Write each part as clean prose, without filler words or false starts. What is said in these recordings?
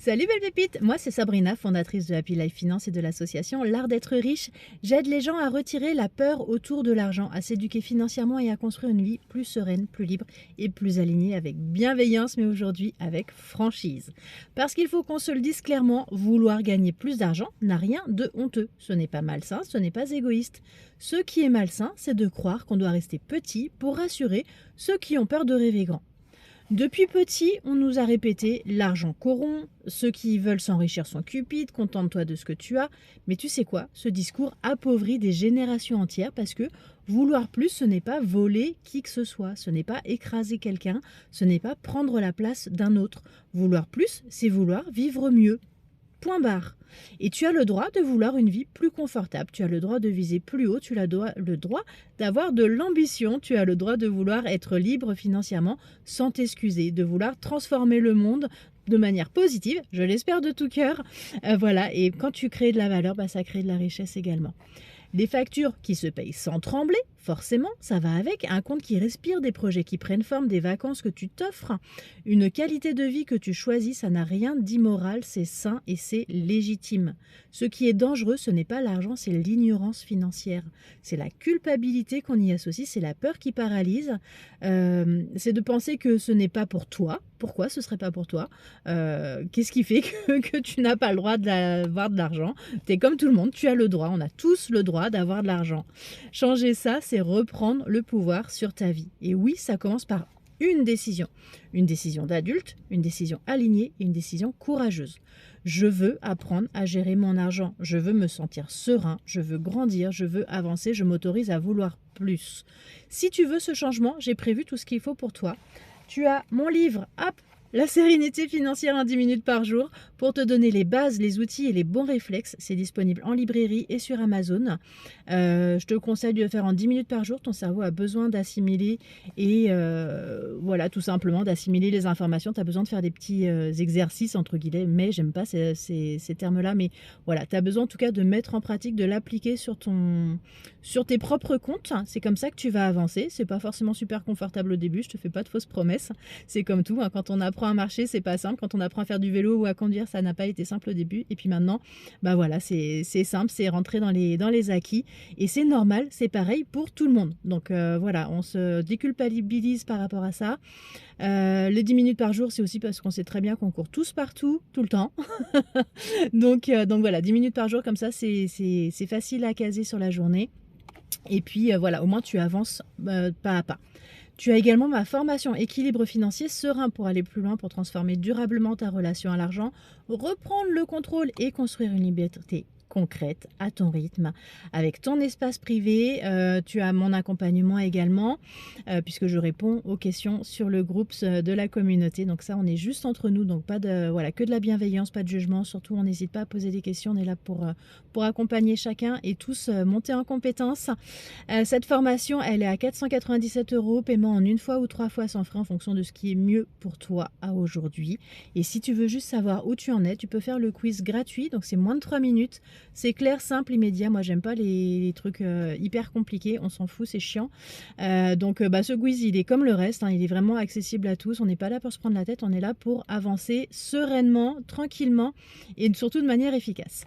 Salut belle pépite, moi c'est Sabrina, fondatrice de Happy Life Finance et de l'association L'Art d'être riche. J'aide les gens à retirer la peur autour de l'argent, à s'éduquer financièrement et à construire une vie plus sereine, plus libre et plus alignée avec bienveillance, mais aujourd'hui avec franchise. Parce qu'il faut qu'on se le dise clairement, vouloir gagner plus d'argent n'a rien de honteux. Ce n'est pas malsain, ce n'est pas égoïste. Ce qui est malsain, c'est de croire qu'on doit rester petit pour rassurer ceux qui ont peur de rêver grand. Depuis petit, on nous a répété l'argent corrompt, ceux qui veulent s'enrichir sont cupides, contente-toi de ce que tu as. Mais tu sais quoi, ce discours appauvrit des générations entières parce que vouloir plus, ce n'est pas voler qui que ce soit, ce n'est pas écraser quelqu'un, ce n'est pas prendre la place d'un autre. Vouloir plus, c'est vouloir vivre mieux. Point barre. Et tu as le droit de vouloir une vie plus confortable, tu as le droit de viser plus haut, tu as le droit d'avoir de l'ambition, tu as le droit de vouloir être libre financièrement sans t'excuser, de vouloir transformer le monde de manière positive, je l'espère de tout cœur. Voilà, et quand tu crées de la valeur, ça crée de la richesse également. Les factures qui se payent sans trembler, forcément, ça va avec un compte qui respire, des projets qui prennent forme, des vacances que tu t'offres, une qualité de vie que tu choisis, ça n'a rien d'immoral, c'est sain et c'est légitime. Ce qui est dangereux, ce n'est pas l'argent, c'est l'ignorance financière. C'est la culpabilité qu'on y associe, c'est la peur qui paralyse, c'est de penser que ce n'est pas pour toi. Pourquoi ce serait pas pour toi? Qu'est-ce qui fait que tu n'as pas le droit d'avoir de l'argent? Tu es comme tout le monde, tu as le droit, on a tous le droit d'avoir de l'argent. Changer ça, c'est reprendre le pouvoir sur ta vie. Et oui, ça commence par une décision d'adulte, une décision alignée et une décision courageuse. Je veux apprendre à gérer mon argent, je veux me sentir serein, je veux grandir, je veux avancer, je m'autorise à vouloir plus. Si tu veux ce changement, j'ai prévu tout ce qu'il faut pour toi. Tu as mon livre, hop, La sérénité financière en 10 minutes par jour, pour te donner les bases, les outils et les bons réflexes. C'est disponible en librairie et sur Amazon. Je te conseille de le faire en 10 minutes par jour. Ton cerveau a besoin d'assimiler et voilà, tout simplement d'assimiler les informations. Tu as besoin de faire des petits exercices, entre guillemets, mais j'aime pas ces termes-là. Mais voilà, tu as besoin en tout cas de mettre en pratique, de l'appliquer sur tes propres comptes. C'est comme ça que tu vas avancer. C'est pas forcément super confortable au début, je te fais pas de fausses promesses. C'est comme tout, hein. Quand on apprend à marcher, c'est pas simple. Quand on apprend à faire du vélo ou à conduire, ça n'a pas été simple au début. Et puis maintenant, voilà, c'est simple, c'est rentrer dans les acquis. Et c'est normal, c'est pareil pour tout le monde. Donc voilà, on se déculpabilise par rapport à ça. Les 10 minutes par jour, c'est aussi parce qu'on sait très bien qu'on court tous partout, tout le temps. donc voilà, 10 minutes par jour, comme ça, c'est facile à caser sur la journée. Et puis voilà, au moins tu avances pas à pas. Tu as également ma formation équilibre financier serein pour aller plus loin, pour transformer durablement ta relation à l'argent, reprendre le contrôle et construire une liberté concrète à ton rythme, avec ton espace privé. Tu as mon accompagnement également, puisque je réponds aux questions sur le groupe de la communauté. Donc ça, on est juste entre nous, donc pas de que de la bienveillance, pas de jugement. Surtout, on n'hésite pas à poser des questions. On est là pour accompagner chacun et tous monter en compétences. Cette formation, elle est à 497 €, paiement en 1 fois ou 3 fois sans frais en fonction de ce qui est mieux pour toi à aujourd'hui. Et si tu veux juste savoir où tu en es, tu peux faire le quiz gratuit, donc c'est moins de 3 minutes. C'est clair, simple, immédiat. Moi, j'aime pas les trucs hyper compliqués. On s'en fout, c'est chiant. Donc, ce quiz, il est comme le reste. Hein, il est vraiment accessible à tous. On n'est pas là pour se prendre la tête. On est là pour avancer sereinement, tranquillement et surtout de manière efficace.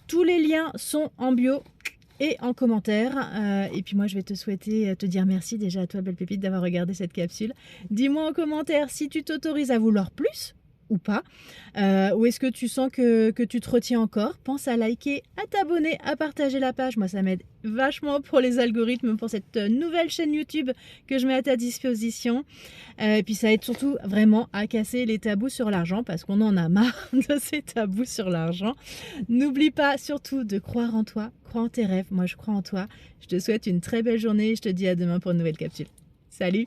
Tous les liens sont en bio et en commentaire. Et puis moi, je vais te dire merci déjà à toi, belle pépite, d'avoir regardé cette capsule. Dis-moi en commentaire si tu t'autorises à vouloir plus ou pas, ou est-ce que tu sens que tu te retiens encore. Pense à liker, à t'abonner, à partager la page. Moi, ça m'aide vachement pour les algorithmes, pour cette nouvelle chaîne YouTube que je mets à ta disposition. Et puis ça aide surtout vraiment à casser les tabous sur l'argent, parce qu'on en a marre de ces tabous sur l'argent. N'oublie pas surtout de croire en toi, crois en tes rêves. Moi, je crois en toi. Je te souhaite une très belle journée et je te dis à demain pour une nouvelle capsule. Salut!